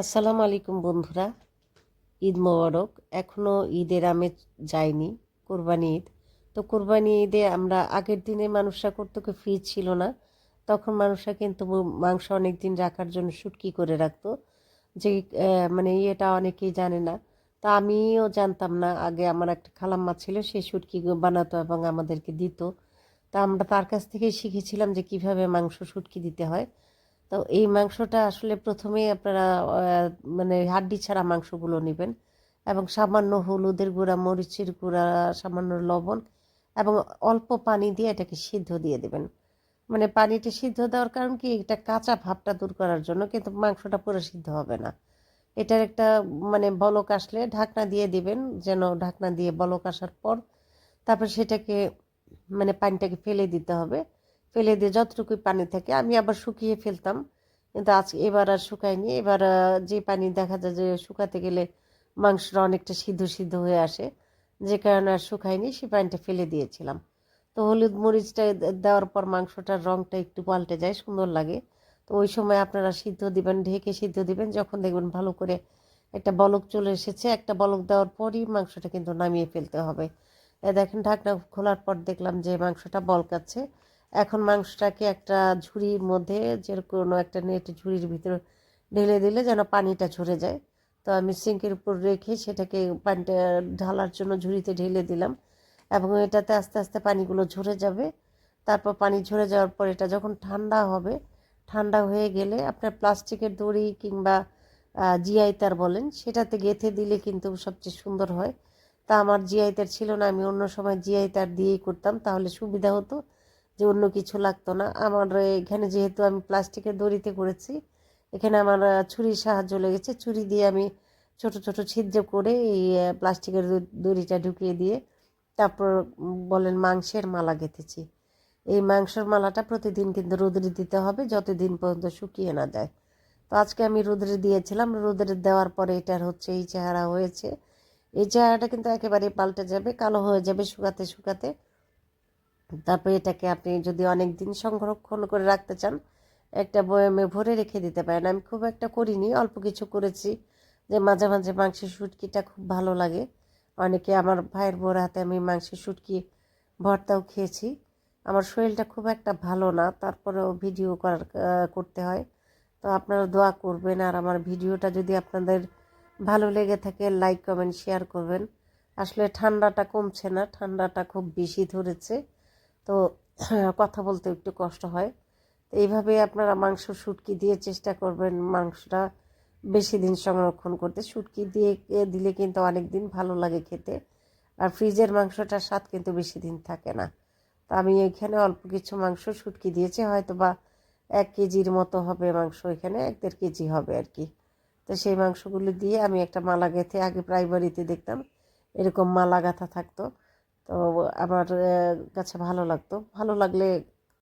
আসসালামু আলাইকুম বন্ধুরা। ঈদ মোবারক। এখনও ঈদের আমেজ যায়নি, কোরবানি ঈদ। তো কোরবানি ঈদে আমরা আগের দিনে মানুষরা করতো কি, ফ্রিজ ছিল না, তখন মানুষরা কিন্তু মাংস অনেক দিন রাখার জন্য শুটকি করে রাখতো। যে মানে এটা অনেকেই জানে না। তা আমিও জানতাম না আগে। আমার একটা খালাম্মা ছিল, সে শুটকি বানাতো এবং আমাদেরকে দিত। তা আমরা তার কাছ থেকেই শিখেছিলাম যে কিভাবে মাংস শুটকি দিতে হয়। তো এই মাংসটা আসলে প্রথমেই আপনারা মানে হাড্ডি ছাড়া মাংসগুলো নেবেন এবং সামান্য হলুদের গুঁড়া, মরিচের গুঁড়া, সামান্য লবণ এবং অল্প পানি দিয়ে এটাকে সিদ্ধ দিয়ে দেবেন। মানে পানিটা সিদ্ধ দেওয়ার কারণ কি, এটা কাঁচা ভাবটা দূর করার জন্য, কিন্তু মাংসটা পুরো সিদ্ধ হবে না। এটার একটা মানে বলক আসলে ঢাকনা দিয়ে দিবেন, যেন ঢাকনা দিয়ে বলক আসার পর তারপর সেটাকে মানে পানিটাকে ফেলে দিতে হবে। ফেলে দিয়ে যতটুকুই পানি থাকে, আমি আবার শুকিয়ে ফেলতাম, কিন্তু আজ এবার আর শুকাইনি। এবার যে পানি দেখা যায় যে শুকাতে গেলে মাংসটা অনেকটা সিদ্ধ সিদ্ধ হয়ে আসে, যে কারণে আর শুকাইনি, সে পানিটা ফেলে দিয়েছিলাম। তো হলুদ মরিচটা দেওয়ার পর মাংসটার রঙটা একটু পাল্টে যায়, সুন্দর লাগে। তো ওই সময় আপনারা সিদ্ধ দিবেন, ঢেকে সিদ্ধ দিবেন। যখন দেখবেন ভালো করে একটা বলক চলে এসেছে, একটা বলক দেওয়ার পরই মাংসটা কিন্তু নামিয়ে ফেলতে হবে। দেখেন ঢাকনা খোলার পর দেখলাম যে মাংসটা বলকাচ্ছে। এখন মাংসটাকে একটা ঝুড়ির মধ্যে, যে কোনো একটা নেট ঝুড়ির ভিতরে ঢেলে দিলে যেন পানিটা ঝরে যায়। তো আমি সিঙ্কের উপর রেখে সেটাকে পানিটা ঢালার জন্য ঝুড়িতে ঢেলে দিলাম এবং এটাতে আস্তে আস্তে পানিগুলো ঝরে যাবে। তারপর পানি ঝরে যাওয়ার পর এটা যখন ঠান্ডা হবে, ঠান্ডা হয়ে গেলে আপনার প্লাস্টিকের দড়ি কিংবা জিআই তার বলেন, সেটাতে গেঁথে দিলে কিন্তু সবচেয়ে সুন্দর হয়। তা আমার জিআই তার ছিল না, আমি অন্য সময় জিআই তার দিয়েই করতাম, তাহলে সুবিধা হতো যে অন্য কিছু লাগতো না আমার। এখানে যেহেতু আমি প্লাস্টিকের দড়িতে করেছি, এখানে আমার ছুরির সাহায্য লেগেছে। ছুরি দিয়ে আমি ছোট ছোট ছিদ্র করে এই প্লাস্টিকের দড়িটা ঢুকিয়ে দিয়ে তারপর বলেন মাংসের মালা গেঁথেছি। এই মাংসের মালাটা প্রতিদিন কিন্তু রোদে দিতে হবে, যতদিন পর্যন্ত শুকিয়ে না যায়। তো আজকে আমি রোদে দিয়েছিলাম, রোদে দেওয়ার পরে এটার হচ্ছে এই চেহারা হয়েছে। এই চেহারাটা কিন্তু একেবারে পাল্টে যাবে, কালো হয়ে যাবে শুকাতে শুকাতে। তারপরে এটাকে আপনি যদি অনেক দিন সংরক্ষণ করে রাখতে চান, একটা বয়ামে ভরে রেখে দিতে পারেন। আমি খুব একটা করিনি, অল্প কিছু করেছি, যে মাঝে মাঝে মাংসের শুটকিটা খুব ভালো লাগে। অনেকে, আমার ভাইয়ের বউর হাতে আমি মাংসের শুটকি ভর্তাও খেয়েছি। আমার শরীরটা খুব একটা ভালো না, তারপরেও ভিডিও করতে হয়। তো আপনারা দোয়া করবেন, আর আমার ভিডিওটা যদি আপনাদের ভালো লেগে থাকে লাইক কমেন্ট শেয়ার করবেন। আসলে ঠান্ডাটা কমছে না, ঠান্ডাটা খুব বেশি ধরেছে। তো কথা বলতে একটু কষ্ট হয়। তো এইভাবে আপনারা মাংস শুটকি দিয়ে চেষ্টা করবেন মাংসটা বেশি দিন সংরক্ষণ করতে। শুটকি দিয়ে দিলে কিন্তু অনেক দিন ভালো লাগে খেতে, আর ফ্রিজের মাংসটার স্বাদ কিন্তু বেশি দিন থাকে না। তো আমি এখানে অল্প কিছু মাংস শুটকি দিয়েছি, হয়তো বা 1 কেজির মতো হবে মাংস, এখানে 1-1.5 কেজি হবে আর কি। তো সেই মাংসগুলো দিয়ে আমি একটা মালা গেঁথে, আগে প্রাইমারিতে দেখতাম এরকম মালা গাঁথা থাকতো, তো আমার কাছে ভালো লাগতো। ভালো লাগলে